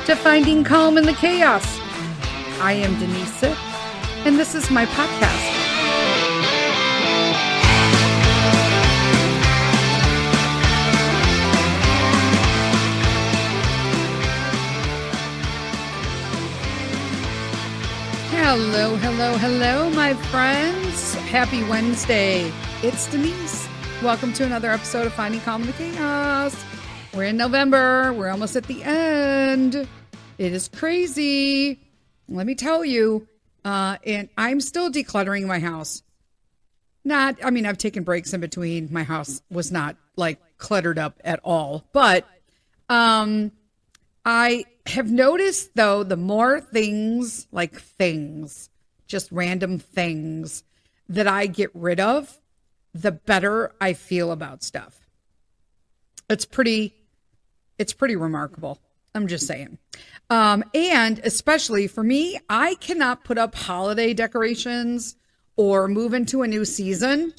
to Finding Calm in the Chaos. I am Denise Sith, and this is my podcast. Hello, hello, hello, my friends. Happy Wednesday. It's Denise. Welcome to another episode of Finding Calm in the Chaos. We're in November. We're almost at the end. It is crazy. Let me tell you. And I'm still decluttering my house. I've taken breaks in between. My house was not like cluttered up at all. But I have noticed, though, the more things, just random things that I get rid of, the better I feel about stuff. It's pretty remarkable. I'm just saying. And especially for me, I cannot put up holiday decorations or move into a new season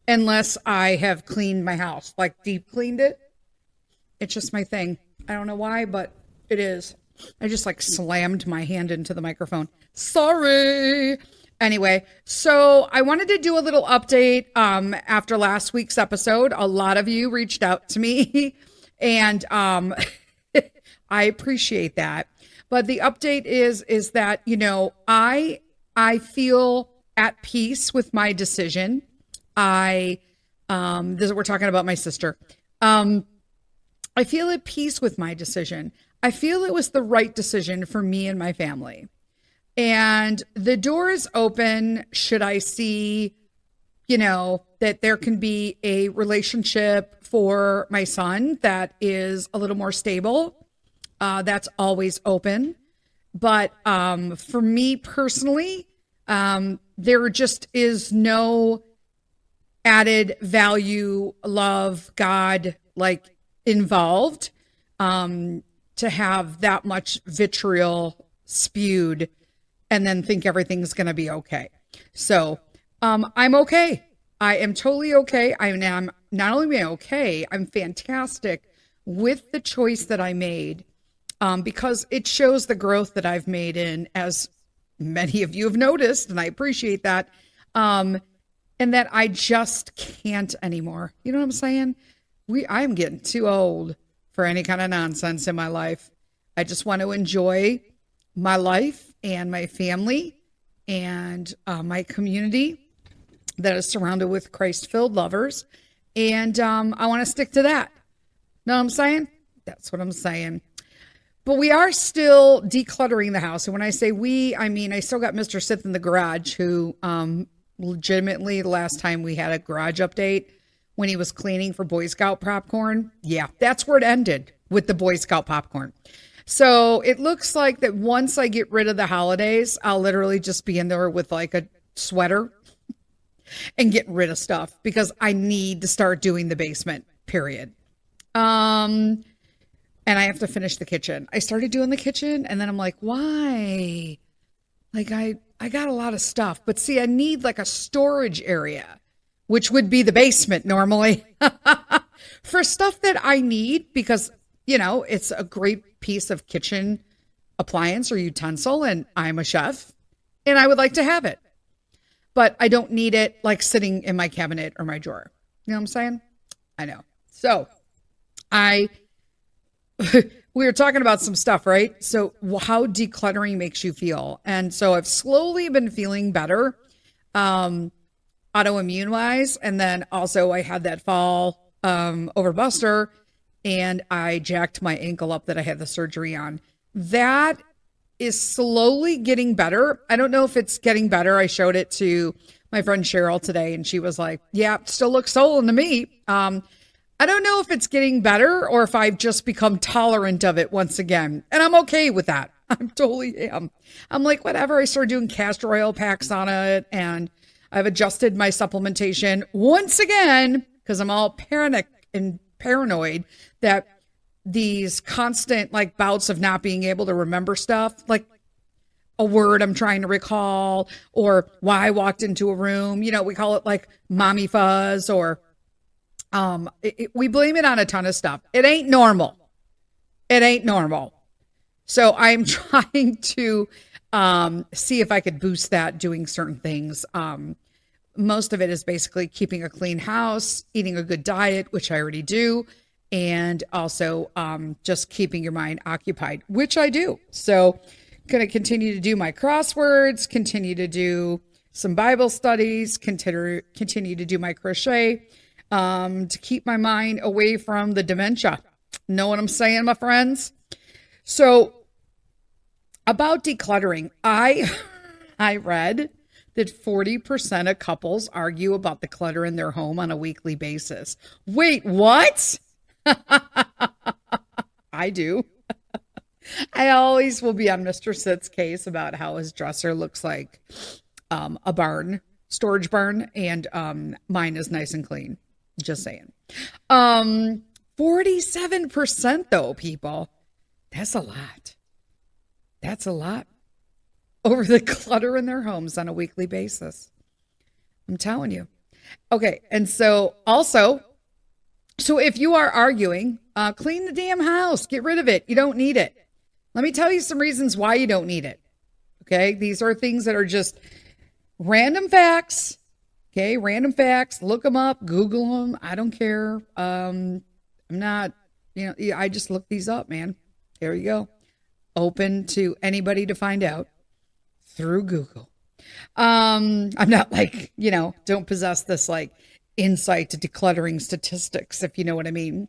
unless I have cleaned my house, like deep cleaned it. It's just my thing. I don't know why, but it is. I just slammed my hand into the microphone. Sorry. Anyway, so I wanted to do a little update after last week's episode. A lot of you reached out to me and I appreciate that. But the update is that, I feel at peace with my decision. We're talking about my sister. I feel at peace with my decision. I feel it was the right decision for me and my family. And the door is open should I see, that there can be a relationship for my son that is a little more stable. That's always open. But for me personally, there just is no added value, love, God, involved to have that much vitriol spewed and then think everything's going to be okay. So I'm okay. I am totally okay. I'm not only okay, I'm fantastic with the choice that I made because it shows the growth that I've made in, as many of you have noticed, and I appreciate that, and that I just can't anymore. You know what I'm saying? I'm getting too old for any kind of nonsense in my life. I just want to enjoy my life and my family and my community that is surrounded with Christ-filled lovers. And I want to stick to that. Know what I'm saying? That's what I'm saying. But we are still decluttering the house. And when I say we, I mean, I still got Mr. Sith in the garage who legitimately the last time we had a garage update when he was cleaning for Boy Scout popcorn. Yeah, that's where it ended with the Boy Scout popcorn. So it looks like that once I get rid of the holidays, I'll literally just be in there with a sweater and get rid of stuff because I need to start doing the basement, period. And I have to finish the kitchen. I started doing the kitchen and then I'm like, why? I got a lot of stuff, but see, I need a storage area, which would be the basement normally for stuff that I need because, it's a great piece of kitchen appliance or utensil and I'm a chef and I would like to have it, but I don't need it sitting in my cabinet or my drawer. You know what I'm saying? I know. So we were talking about some stuff, right? So how decluttering makes you feel. And so I've slowly been feeling better, autoimmune wise. And then also I had that fall, over Buster and I jacked my ankle up that I had the surgery on. That is slowly getting better. I don't know if it's getting better. I showed it to my friend Cheryl today and she was like, yeah, still looks swollen to me. I don't know if it's getting better or if I've just become tolerant of it once again. And I'm okay with that. I totally am. I'm like, whatever. I started doing castor oil packs on it and I've adjusted my supplementation once again because I'm all paranoid that these constant bouts of not being able to remember stuff, a word I'm trying to recall or why I walked into a room, we call it mommy fuzz or we blame it on a ton of stuff. It ain't normal. So I'm trying to see if I could boost that doing certain things. Most of it is basically keeping a clean house, eating a good diet, which I already do, and also just keeping your mind occupied, which I do. So going to continue to do my crosswords, continue to do some Bible studies, continue to do my crochet to keep my mind away from the dementia. Know what I'm saying, my friends? So about decluttering, I read that 40% of couples argue about the clutter in their home on a weekly basis. Wait, what? I do. I always will be on Mr. Sith's case about how his dresser looks like a barn, storage barn, and mine is nice and clean. Just saying. 47% though, people. That's a lot. That's a lot. Over the clutter in their homes on a weekly basis. I'm telling you. Okay, and so also, so if you are arguing, clean the damn house, get rid of it. You don't need it. Let me tell you some reasons why you don't need it. Okay, these are things that are just random facts. Okay, random facts. Look them up, Google them. I don't care. I'm not, I just look these up, man. There you go. Open to anybody to find out through Google. I'm not like, don't possess this like insight to decluttering statistics, if you know what I mean.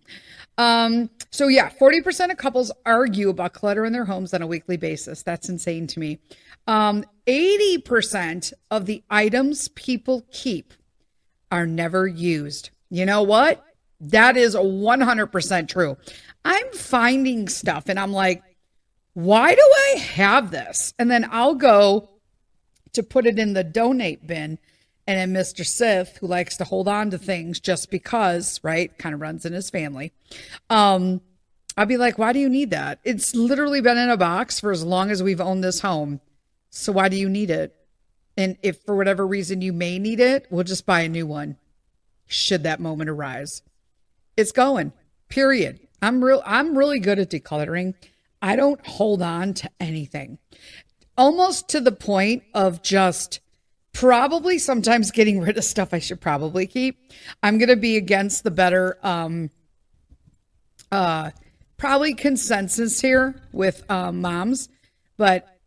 So yeah, 40% of couples argue about clutter in their homes on a weekly basis. That's insane to me. 80% of the items people keep are never used. You know what? That is 100% true. I'm finding stuff and I'm like, why do I have this? And then I'll go to put it in the donate bin. And then Mr. Sith, who likes to hold on to things just because, right, kind of runs in his family. I'll be like, why do you need that? It's literally been in a box for as long as we've owned this home. So why do you need it? And if for whatever reason you may need it, we'll just buy a new one. Should that moment arise. It's going, period. I'm really good at decluttering. I don't hold on to anything. Almost to the point of just probably sometimes getting rid of stuff I should probably keep. I'm going to be against the better, probably consensus here with moms, but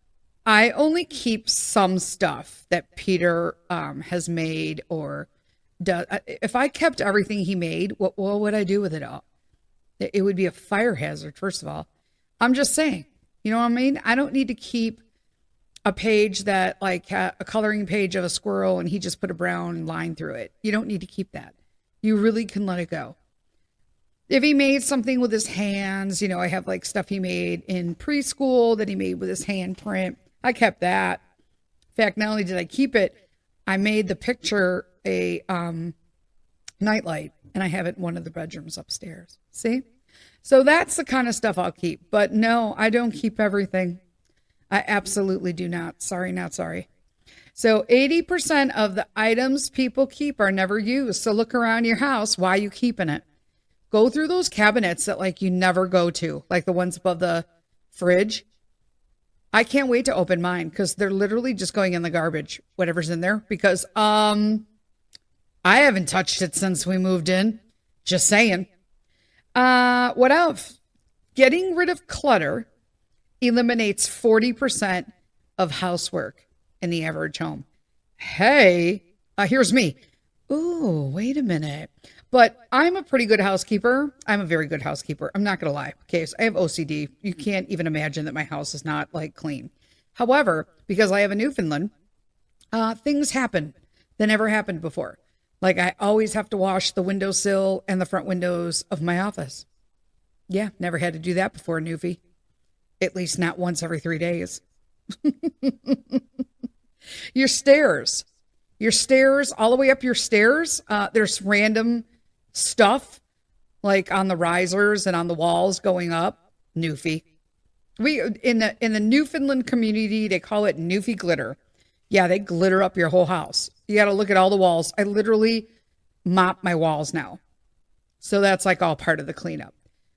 I only keep some stuff that Peter has made or does. If I kept everything he made, what would I do with it all? It would be a fire hazard, first of all. I'm just saying, you know what I mean? I don't need to keep a page that like a coloring page of a squirrel and he just put a brown line through it. You don't need to keep that. You really can let it go. If he made something with his hands, I have like stuff he made in preschool that he made with his handprint. I kept that. In fact, not only did I keep it, I made the picture a nightlight and I have it in one of the bedrooms upstairs. See? So that's the kind of stuff I'll keep. But no, I don't keep everything. I absolutely do not. Sorry, not sorry. So 80% of the items people keep are never used. So look around your house. Why are you keeping it? Go through those cabinets that like you never go to, like the ones above the fridge. I can't wait to open mine because they're literally just going in the garbage, whatever's in there, because I haven't touched it since we moved in. Just saying. What else? Getting rid of clutter eliminates 40% of housework in the average home. Hey, here's me. Ooh, wait a minute. But I'm a pretty good housekeeper. I'm a very good housekeeper. I'm not going to lie. Okay, so I have OCD. You can't even imagine that my house is not like clean. However, because I have a Newfoundland, things happen that never happened before. Like I always have to wash the windowsill and the front windows of my office. Yeah, never had to do that before, Newfie. At least not once every 3 days. Your stairs, all the way up your stairs, there's random stuff like on the risers and on the walls going up. Newfie. We in the Newfoundland community, they call it Newfie glitter. Yeah, they glitter up your whole house. You got to look at all the walls. I literally mop my walls now. So that's like all part of the cleanup.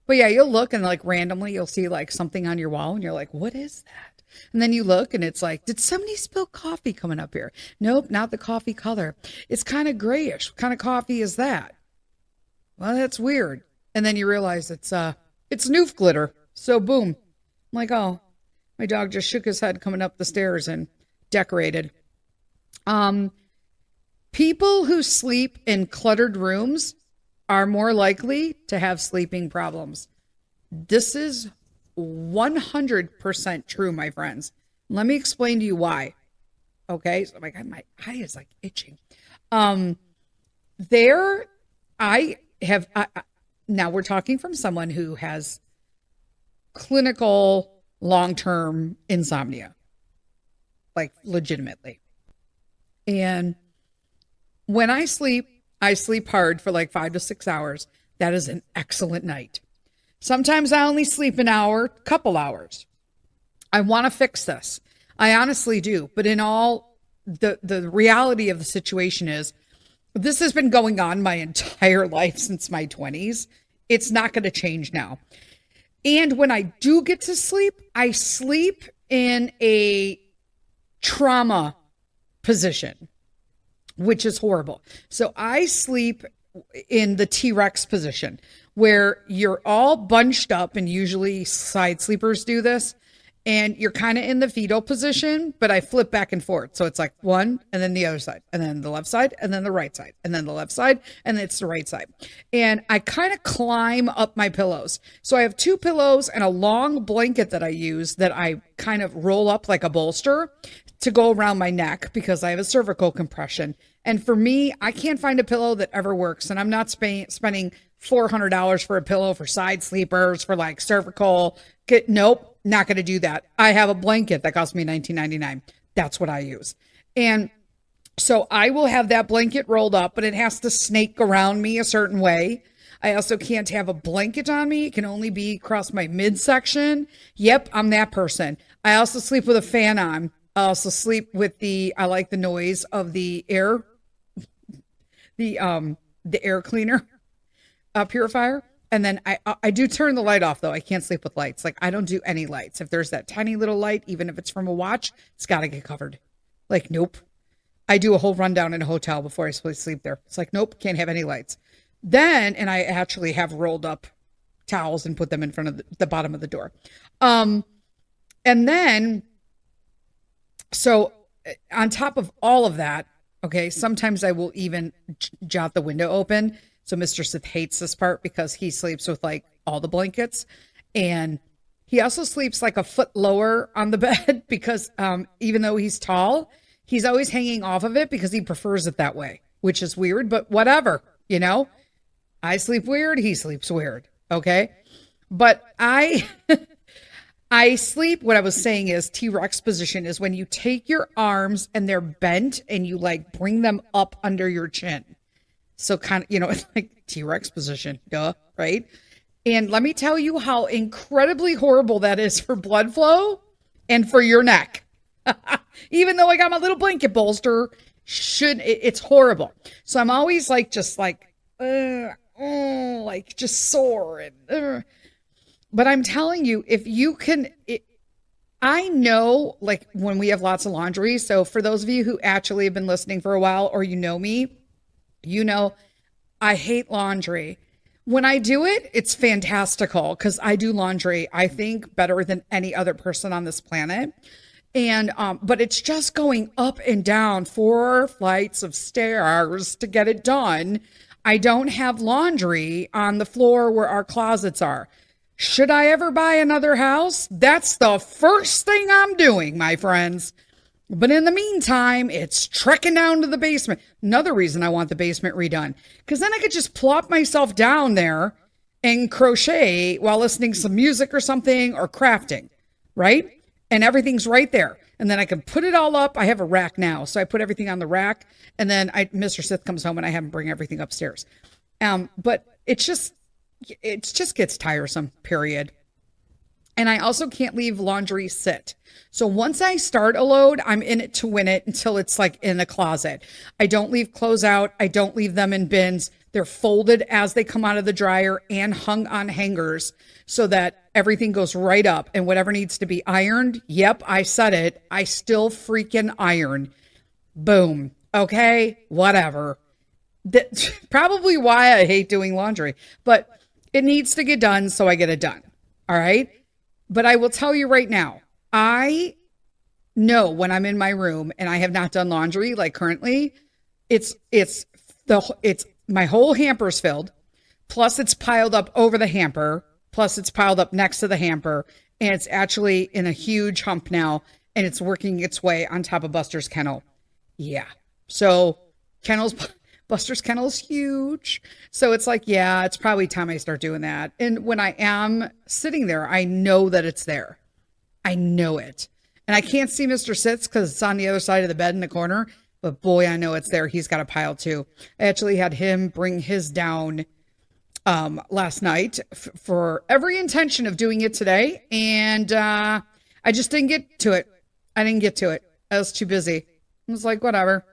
But yeah, you'll look and like randomly you'll see like something on your wall and you're like, what is that? And then you look and it's like, did somebody spill coffee coming up here? Nope, not the coffee color. It's kind of grayish. What kind of coffee is that? Well, that's weird. And then you realize it's Noof glitter. So boom. I'm like, oh, my dog just shook his head coming up the stairs and decorated. People who sleep in cluttered rooms are more likely to have sleeping problems. This is 100% true, my friends. Let me explain to you why. Okay, so like my eye is like itching. There, I have now we're talking from someone who has clinical long-term insomnia, like legitimately. And when I sleep hard for like 5 to 6 hours. That is an excellent night. Sometimes I only sleep an hour, couple hours. I want to fix this. I honestly do. But in all, the reality of the situation is this has been going on my entire life since my 20s. It's not going to change now. And when I do get to sleep, I sleep in a trauma position, which is horrible. So I sleep in the T-Rex position where you're all bunched up, and usually side sleepers do this, and you're kind of in the fetal position, but I flip back and forth. So it's like one and then the other side and then the left side and then the right side and then the left side and then it's the right side. And I kind of climb up my pillows. So I have 2 pillows and a long blanket that I use that I kind of roll up like a bolster to go around my neck because I have a cervical compression. And for me, I can't find a pillow that ever works. And I'm not spending $400 for a pillow for side sleepers, for like cervical. Nope, not going to do that. I have a blanket that cost me $19.99. That's what I use. And so I will have that blanket rolled up, but it has to snake around me a certain way. I also can't have a blanket on me. It can only be across my midsection. Yep, I'm that person. I also sleep with a fan on. I also sleep with I like the noise of the air, the air cleaner, purifier. And then I do turn the light off though. I can't sleep with lights. Like I don't do any lights. If there's that tiny little light, even if it's from a watch, it's got to get covered. Like, nope. I do a whole rundown in a hotel before I sleep there. It's like, nope, can't have any lights. Then, and I actually have rolled up towels and put them in front of the bottom of the door. And then, so on top of all of that, okay, sometimes I will even jot the window open. So Mr. Sith hates this part because he sleeps with like all the blankets, and he also sleeps like a foot lower on the bed because even though he's tall, he's always hanging off of it because he prefers it that way, which is weird, but whatever, you know, I sleep weird. He sleeps weird. Okay. But I sleep, what I was saying is T-Rex position is when you take your arms and they're bent and you like bring them up under your chin. So kind of, you know, it's like T-Rex position, duh, right? And let me tell you how incredibly horrible that is for blood flow and for your neck. Even though I got my little blanket bolster, it's horrible. So I'm always like, just like, like just sore and, But I'm telling you, if you can, I know like when we have lots of laundry. So for those of you who actually have been listening for a while, or you know me, you know, I hate laundry. When I do it, it's fantastical because I do laundry, I think, better than any other person on this planet. And, but it's just going up and down 4 flights of stairs to get it done. I don't have laundry on the floor where our closets are. Should I ever buy another house? That's the first thing I'm doing, my friends. But in the meantime, it's trekking down to the basement. Another reason I want the basement redone, because then I could just plop myself down there and crochet while listening to some music or something or crafting, right? And everything's right there. And then I can put it all up. I have a rack now, so I put everything on the rack. And then Mr. Sith comes home and I have him bring everything upstairs. But it just gets tiresome, period. And I also can't leave laundry sit. So once I start a load, I'm in it to win it until it's like in the closet. I don't leave clothes out. I don't leave them in bins. They're folded as they come out of the dryer and hung on hangers so that everything goes right up, and whatever needs to be ironed. Yep, I said it. I still freaking iron. Boom. Okay, whatever. That's probably why I hate doing laundry, but it needs to get done, so I get it done. All right. But I will tell you right now, I know when I'm in my room and I have not done laundry, like currently, it's my whole hamper's filled, plus it's piled up over the hamper, plus it's piled up next to the hamper, and it's actually in a huge hump now, and it's working its way on top of Buster's kennel. Yeah. So Buster's kennel is huge. So it's like, yeah, it's probably time I start doing that. And when I am sitting there, I know that it's there. I know it. And I can't see Mr. Sitz because it's on the other side of the bed in the corner. But boy, I know it's there. He's got a pile too. I actually had him bring his down last night for every intention of doing it today. And I just didn't get to it. I was too busy. I was like, whatever.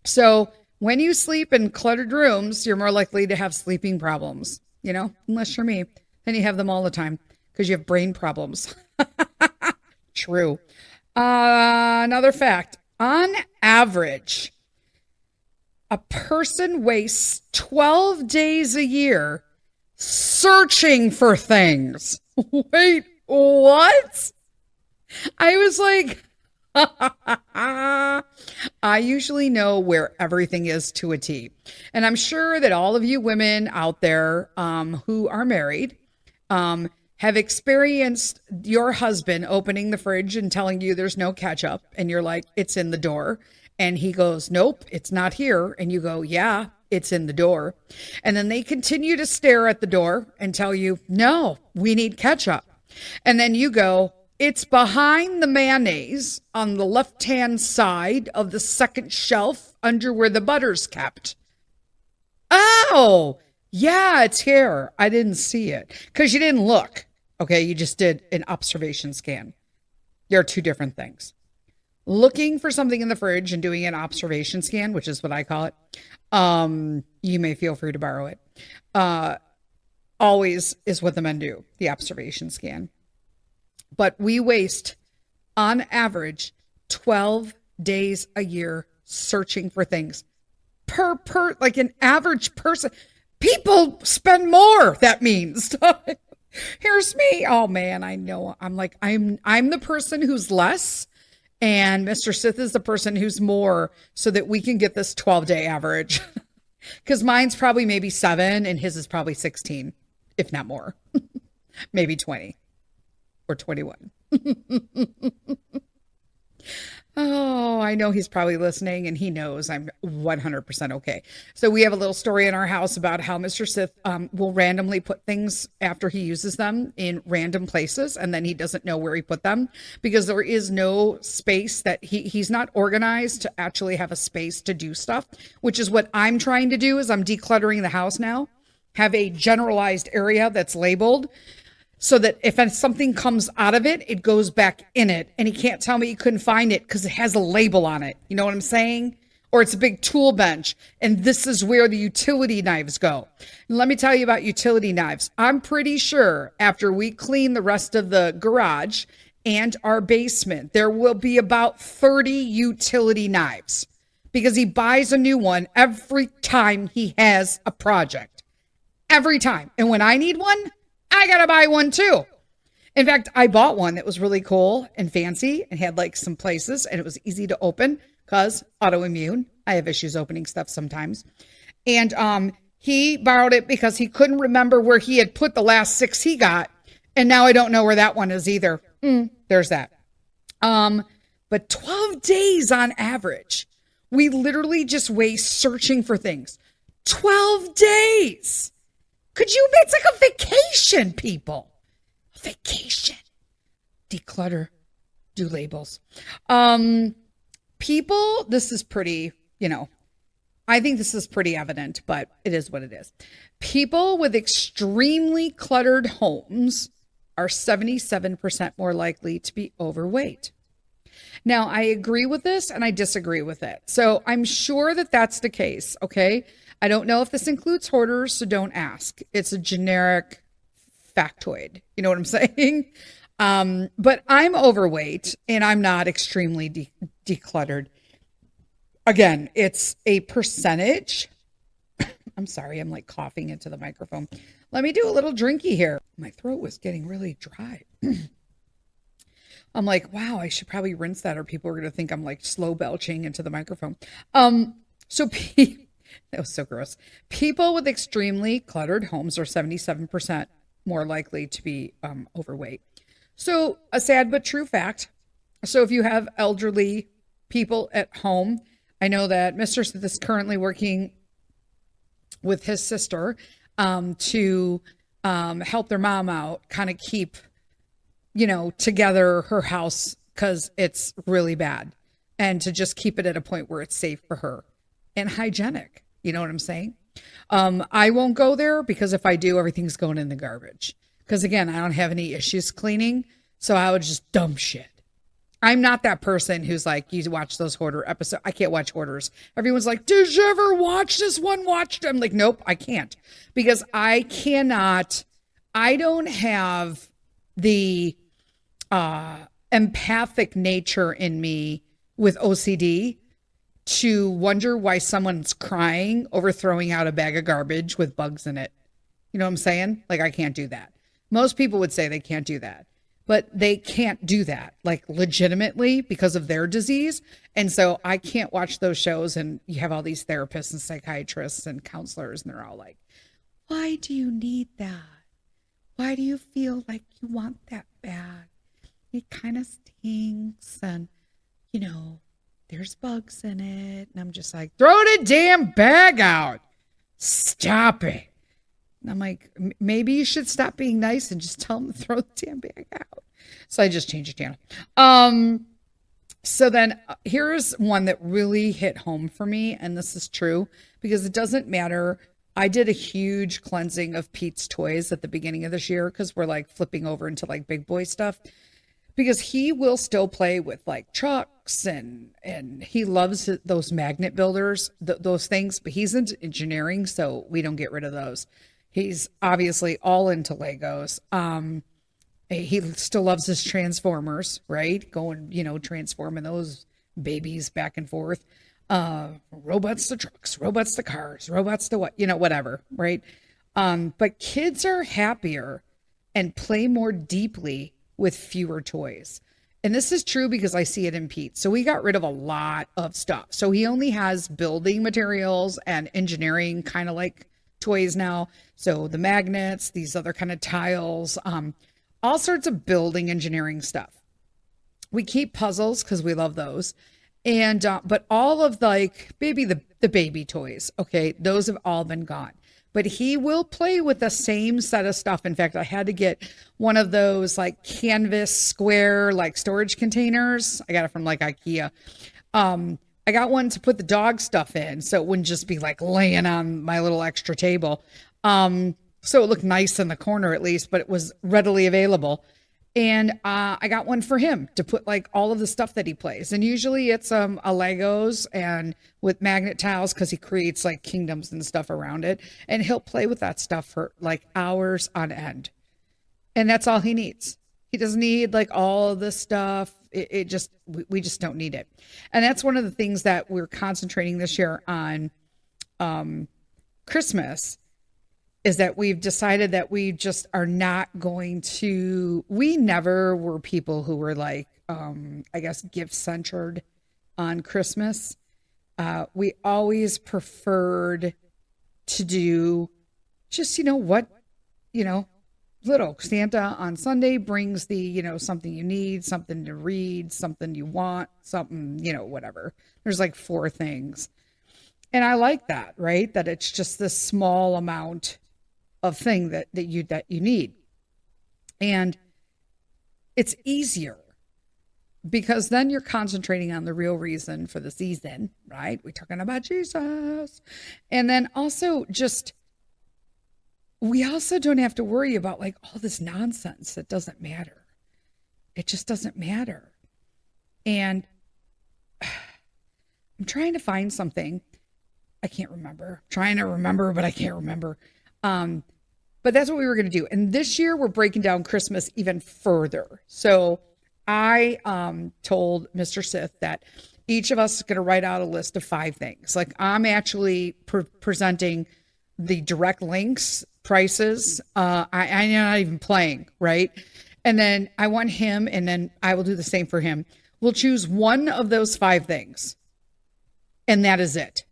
So when you sleep in cluttered rooms, you're more likely to have sleeping problems, unless you're me. Then you have them all the time because you have brain problems. True. Another fact, on average, a person wastes 12 days a year searching for things. Wait, what? I was like, I usually know where everything is to a T. And I'm sure that all of you women out there who are married have experienced your husband opening the fridge and telling you there's no ketchup. And you're like, it's in the door. And he goes, nope, it's not here. And you go, yeah, it's in the door. And then they continue to stare at the door and tell you, no, we need ketchup. And then you go, it's behind the mayonnaise on the left-hand side of the second shelf under where the butter's kept. Oh, yeah, it's here. I didn't see it because you didn't look. Okay, you just did an observation scan. There are two different things. Looking for something in the fridge and doing an observation scan, which is what I call it. You may feel free to borrow it. Always is what the men do, the observation scan. But we waste, on average, 12 days a year searching for things. Like an average person. People spend more, that means. Here's me. Oh, man, I know. I'm the person who's less, and Mr. Sith is the person who's more, so that we can get this 12-day average. Because mine's probably maybe 7, and his is probably 16, if not more. Maybe 20. Or 21. Oh, I know he's probably listening and he knows I'm 100% okay. So we have a little story in our house about how Mr. Sith will randomly put things after he uses them in random places, and then he doesn't know where he put them because there is no space that he's not organized to actually have a space to do stuff, which is what I'm trying to do. Is I'm decluttering the house now, have a generalized area that's labeled, so that if something comes out of it, it goes back in it. And he can't tell me he couldn't find it because it has a label on it. You know what I'm saying? Or it's a big tool bench. And this is where the utility knives go. And let me tell you about utility knives. I'm pretty sure after we clean the rest of the garage and our basement, there will be about 30 utility knives. Because he buys a new one every time he has a project. Every time. And when I need one, I gotta buy one too. In fact, I bought one that was really cool and fancy and had like some places, and it was easy to open because autoimmune. I have issues opening stuff sometimes. And he borrowed it because he couldn't remember where he had put the last 6 he got. And now I don't know where that one is either. There's that. But 12 days on average, we literally just waste searching for things. 12 days. Could you? It's like a vacation, people. Vacation. Declutter. Do labels. People, this is pretty, I think this is pretty evident, but it is what it is. People with extremely cluttered homes are 77% more likely to be overweight. Now, I agree with this and I disagree with it. So I'm sure that that's the case, okay? I don't know if this includes hoarders, so don't ask. It's a generic factoid. You know what I'm saying? But I'm overweight and I'm not extremely decluttered. Again, it's a percentage. I'm sorry, I'm like coughing into the microphone. Let me do a little drinky here. My throat was getting really dry. I'm like, wow, I should probably rinse that or people are going to think I'm like slow belching into the microphone. So that was so gross. People with extremely cluttered homes are 77% more likely to be overweight. So a sad but true fact. So if you have elderly people at home, I know that Mr. Smith is currently working with his sister to help their mom out, kind of keep, together her house because it's really bad, and to just keep it at a point where it's safe for her and hygienic. You know what I'm saying? I won't go there because if I do, everything's going in the garbage. Because again, I don't have any issues cleaning, so I would just dump shit. I'm not that person who's like, you watch those hoarder episodes. I can't watch hoarders. Everyone's like, did you ever watch this one? Watched? I'm like, nope, I can't. Because I don't have the empathic nature in me with OCD to wonder why someone's crying over throwing out a bag of garbage with bugs in it. You know what I'm saying? Like, I can't do that. Most people would say they can't do that. But they can't do that, like legitimately, because of their disease. And so I can't watch those shows. And you have all these therapists and psychiatrists and counselors, and they're all like, why do you need that? Why do you feel like you want that bag? It kind of stinks. And, there's bugs in it. And I'm just like, throw the damn bag out. Stop it. And I'm like, maybe you should stop being nice and just tell them to throw the damn bag out. So I just changed the channel. So then here's one that really hit home for me. And this is true because it doesn't matter. I did a huge cleansing of Pete's toys at the beginning of this year because we're like flipping over into like big boy stuff. Because he will still play with like trucks and he loves those magnet builders, those things. But he's into engineering, so we don't get rid of those. He's obviously all into Legos. He still loves his Transformers, right? Going, transforming those babies back and forth. Robots to trucks, robots to cars, robots to whatever, right? But kids are happier and play more deeply with fewer toys. And this is true because I see it in Pete. So we got rid of a lot of stuff. So he only has building materials and engineering kind of like toys now. So the magnets, these other kind of tiles, all sorts of building engineering stuff. We keep puzzles because we love those. And, but all of the baby toys, okay, those have all been gone. But he will play with the same set of stuff. In fact, I had to get one of those like canvas square, like storage containers. I got it from like IKEA. I got one to put the dog stuff in so it wouldn't just be like laying on my little extra table. So it looked nice in the corner at least, but it was readily available. And I got one for him to put like all of the stuff that he plays. And usually it's a Legos and with magnet tiles because he creates like kingdoms and stuff around it. And he'll play with that stuff for like hours on end. And that's all he needs. He doesn't need like all of this stuff. We just don't need it. And that's one of the things that we're concentrating this year on Christmas is that we've decided that we just are not going to, we never were people who were like, I guess, gift centered on Christmas. We always preferred to do just, little. Santa on Sunday brings the, something you need, something to read, something you want, something, whatever. There's like 4 things. And I like that, right? That it's just this small amount of thing that you need. And it's easier because then you're concentrating on the real reason for the season, right? We're talking about Jesus. And then also we also don't have to worry about like all this nonsense that doesn't matter. It just doesn't matter. And I'm trying to find something. I can't remember. Trying to remember, but I can't remember. But that's what we were going to do. And this year we're breaking down Christmas even further. So I told Mr. Sith that each of us is going to write out a list of 5 things. Like I'm actually presenting the direct links, prices. I'm not even playing, right? And then I want him, and then I will do the same for him. We'll choose one of those 5 things. And that is it.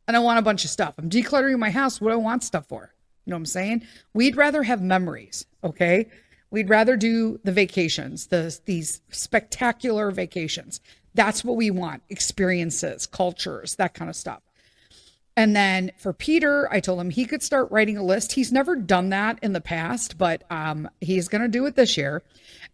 I don't want a bunch of stuff. I'm decluttering my house. What do I want stuff for? You know what I'm saying? We'd rather have memories, okay? We'd rather do the vacations, these spectacular vacations. That's what we want. Experiences, cultures, that kind of stuff. And then for Peter, I told him he could start writing a list. He's never done that in the past, but he's going to do it this year.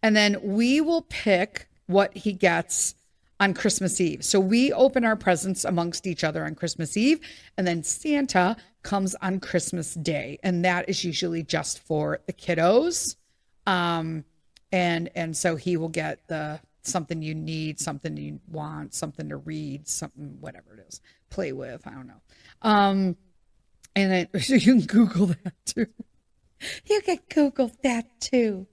And then we will pick what he gets on Christmas Eve. So we open our presents amongst each other on Christmas Eve, and then Santa comes on Christmas Day. And that is usually just for the kiddos. And so he will get something you need, something you want, something to read, something, whatever it is, play with. I don't know. And then you can Google that too. You can Google that too.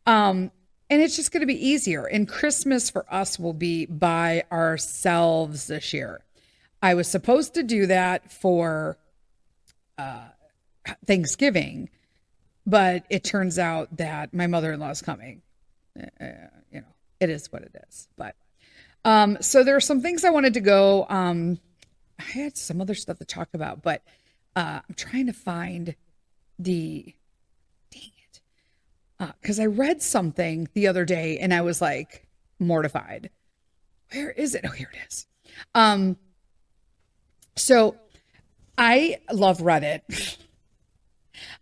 And it's just going to be easier. And Christmas for us will be by ourselves this year. I was supposed to do that for Thanksgiving, but it turns out that my mother-in-law is coming. It is what it is. But so there are some things I wanted to go. I had some other stuff to talk about, but I'm trying to find because I read something the other day and I was like mortified. Where is it? Oh, here it is. So I love Reddit.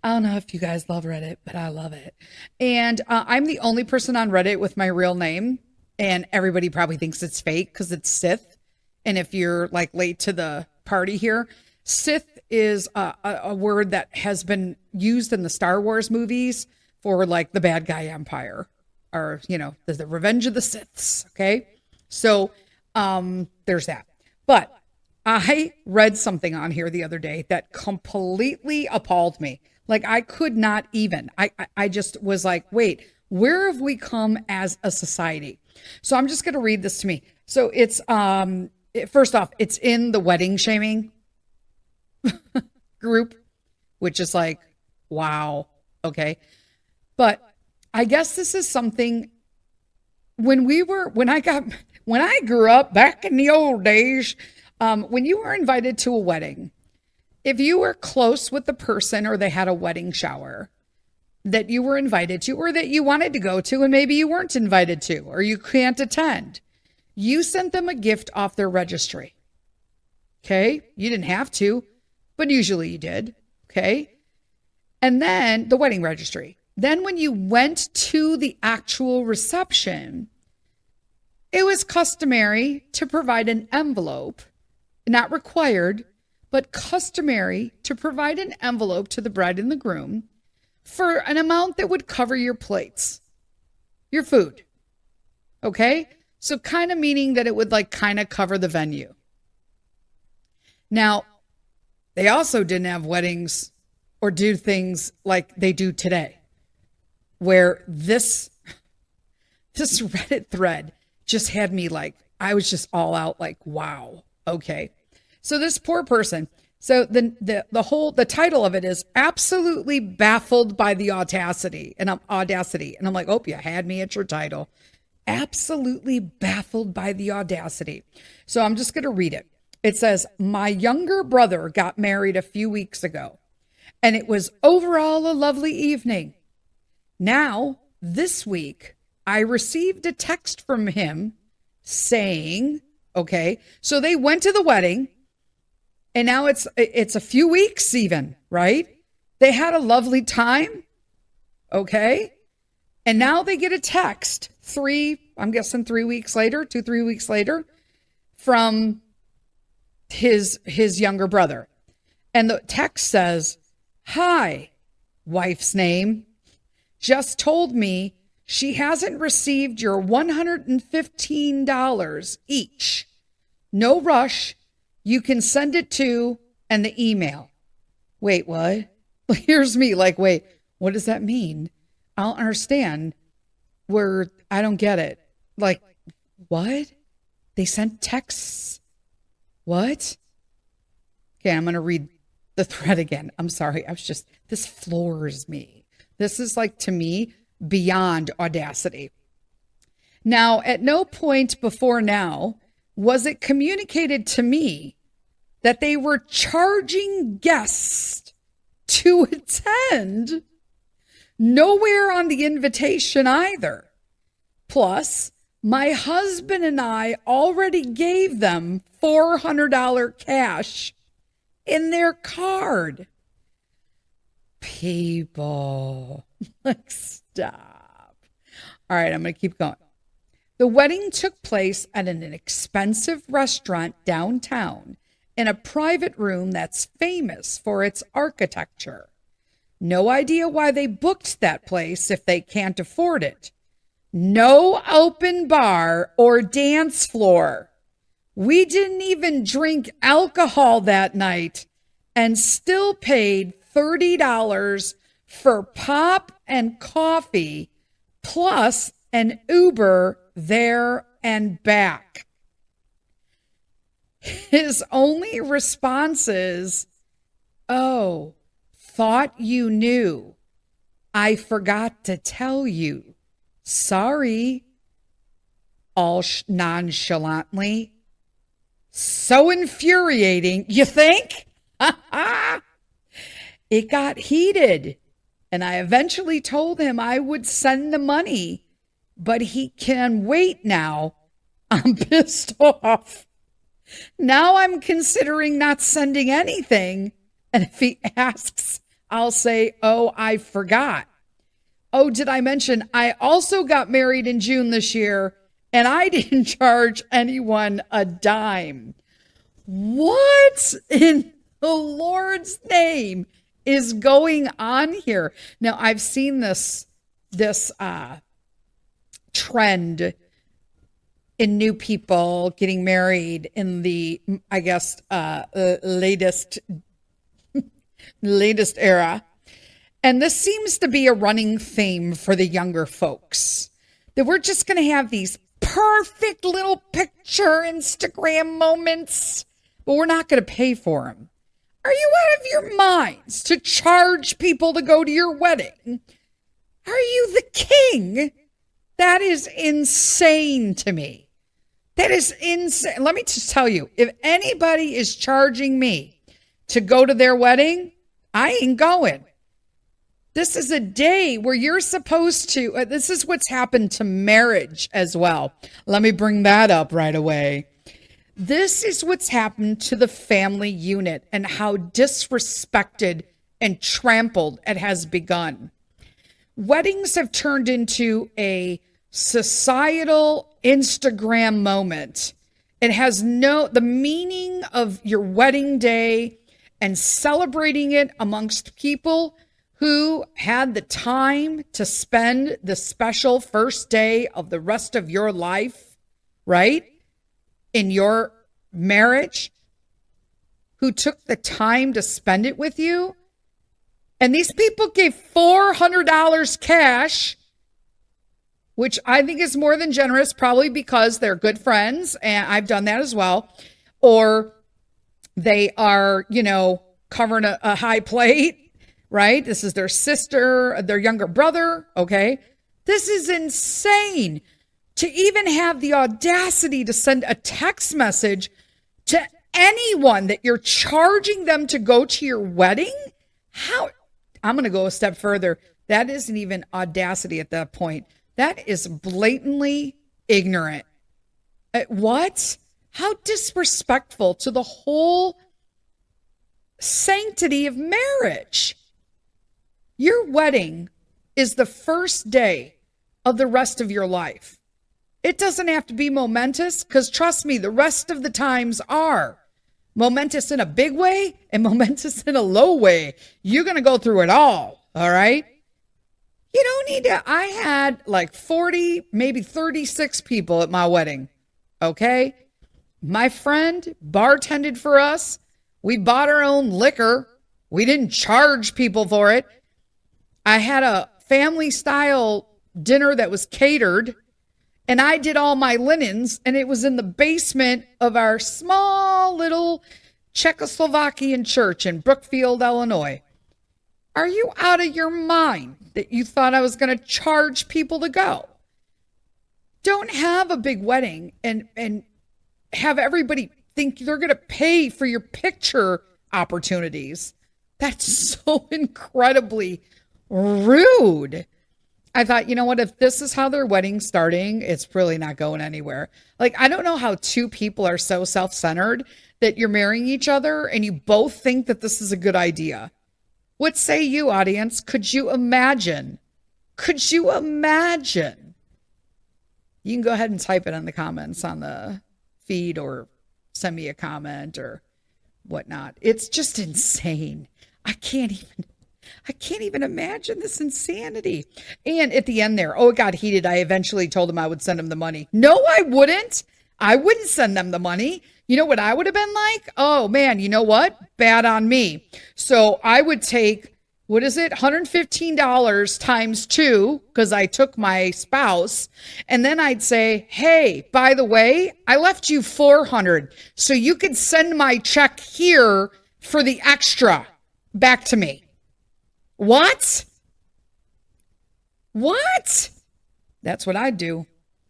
I don't know if you guys love Reddit, but I love it. And I'm the only person on Reddit with my real name. And everybody probably thinks it's fake because it's Sith. And if you're like late to the party here, Sith is a word that has been used in the Star Wars movies for like the bad guy empire, or, the Revenge of the Siths. Okay. So there's that. But I read something on here the other day that completely appalled me. Like I could not even, I just was like, wait, where have we come as a society? So I'm just going to read this to me. So it's, first off, it's in the wedding shaming group, which is like, wow. Okay. But I guess this is something when I grew up back in the old days, when you were invited to a wedding, if you were close with the person or they had a wedding shower that you were invited to or that you wanted to go to and maybe you weren't invited to or you can't attend, you sent them a gift off their registry. Okay? You didn't have to, but usually you did. Okay? And then the wedding registry. Then when you went to the actual reception, it was customary to provide an envelope, not required, but customary to provide an envelope to the bride and the groom for an amount that would cover your plates, your food. Okay? So kind of meaning that it would like kind of cover the venue. Now, they also didn't have weddings or do things like they do today, where this Reddit thread just had me like, I was just all out like, wow. Okay. So this poor person, so the title of it is absolutely baffled by the audacity. And I'm like, oh, you had me at your title. Absolutely baffled by the audacity. So I'm just going to read it. It says, my younger brother got married a few weeks ago, and it was overall a lovely evening. Now, this week, I received a text from him saying, okay, so they went to the wedding, and now it's a few weeks even, right? They had a lovely time, okay? And now they get a text 3 weeks later, 2-3 weeks later, from his younger brother. And the text says, hi, wife's name, just told me she hasn't received your $115 each. No rush. You can send it to, and the email. Wait, what? Here's me like, wait, what does that mean? I don't understand. I don't get it. Like, what? They sent texts. What? Okay, I'm going to read the thread again. I'm sorry. This floors me. This is like, to me, beyond audacity. Now, at no point before now was it communicated to me that they were charging guests to attend. Nowhere on the invitation either. Plus, my husband and I already gave them $400 cash in their card. People, like, stop. All right, I'm going to keep going. The wedding took place at an expensive restaurant downtown in a private room that's famous for its architecture. No idea why they booked that place if they can't afford it. No open bar or dance floor. We didn't even drink alcohol that night and still paid $30 for pop and coffee plus an Uber there and back. His only response is, "Oh, thought you knew. I forgot to tell you. Sorry." All nonchalantly. So infuriating, you think? It got heated, and I eventually told him I would send the money, but he can wait now. I'm pissed off. Now I'm considering not sending anything, and if he asks, I'll say, "Oh, I forgot." Oh, did I mention I also got married in June this year, and I didn't charge anyone a dime. What in the Lord's name is going on here? Now, I've seen this trend in new people getting married in the, I guess, latest era. And this seems to be a running theme for the younger folks, that we're just going to have these perfect little picture Instagram moments, but we're not going to pay for them. Are you out of your minds to charge people to go to your wedding? Are you the king? That is insane to me. That is insane. Let me just tell you, if anybody is charging me to go to their wedding, I ain't going. This is a day where you're supposed to, this is what's happened to marriage as well. Let me bring that up right away. This is what's happened to the family unit and how disrespected and trampled it has begun. Weddings have turned into a societal Instagram moment. It has the meaning of your wedding day and celebrating it amongst people who had the time to spend the special first day of the rest of your life, right? In your marriage, who took the time to spend it with you. And these people gave $400 cash, which I think is more than generous, probably because they're good friends. And I've done that as well. Or they are, covering a high plate. Right? This is their sister, their younger brother. Okay. This is insane to even have the audacity to send a text message to anyone that you're charging them to go to your wedding. How? I'm going to go a step further. That isn't even audacity at that point. That is blatantly ignorant. What? How disrespectful to the whole sanctity of marriage. Your wedding is the first day of the rest of your life. It doesn't have to be momentous, because trust me, the rest of the times are momentous in a big way and momentous in a low way. You're going to go through it all right? You don't need to. I had like 40, maybe 36 people at my wedding, okay? My friend bartended for us. We bought our own liquor. We didn't charge people for it. I had a family style dinner that was catered, and I did all my linens, and it was in the basement of our small little Czechoslovakian church in Brookfield, Illinois. Are you out of your mind that you thought I was going to charge people to go? Don't have a big wedding and have everybody think they're going to pay for your picture opportunities. That's so incredibly rude. I thought, you know what? If this is how their wedding's starting, it's really not going anywhere. Like, I don't know how two people are so self-centered that you're marrying each other and you both think that this is a good idea. What say you, audience? Could you imagine? Could you imagine? You can go ahead and type it in the comments on the feed or send me a comment or whatnot. It's just insane. I can't even imagine this insanity. And at the end there, oh, it got heated. I eventually told him I would send him the money. No, I wouldn't. I wouldn't send them the money. You know what I would have been like? Oh man, you know what? Bad on me. So I would take, what is it? $115 times 2, because I took my spouse. And then I'd say, hey, by the way, I left you $400. So you could send my check here for the extra back to me. What? What? That's what I'd do.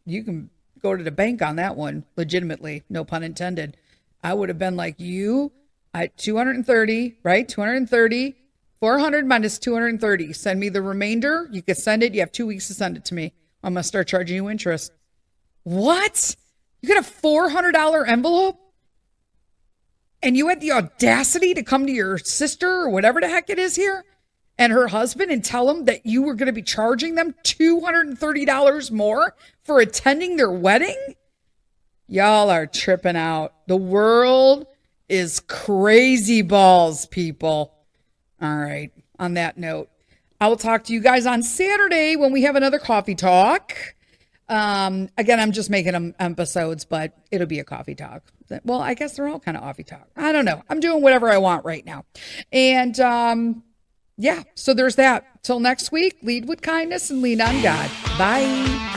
You can go to the bank on that one, legitimately, no pun intended. I would have been like, you at 230, right? 230, 400 minus 230. Send me the remainder. You can send it. You have 2 weeks to send it to me. I'm going to start charging you interest. What? You got a $400 envelope? And you had the audacity to come to your sister or whatever the heck it is here and her husband and tell them that you were going to be charging them $230 more for attending their wedding? Y'all are tripping out. The world is crazy balls, people. All right. On that note, I will talk to you guys on Saturday when we have another coffee talk. Again, I'm just making them episodes, but it'll be a coffee talk. Well, I guess they're all kind of offie talk. I don't know. I'm doing whatever I want right now. And yeah, so there's that. Till next week, lead with kindness and lean on God. Bye.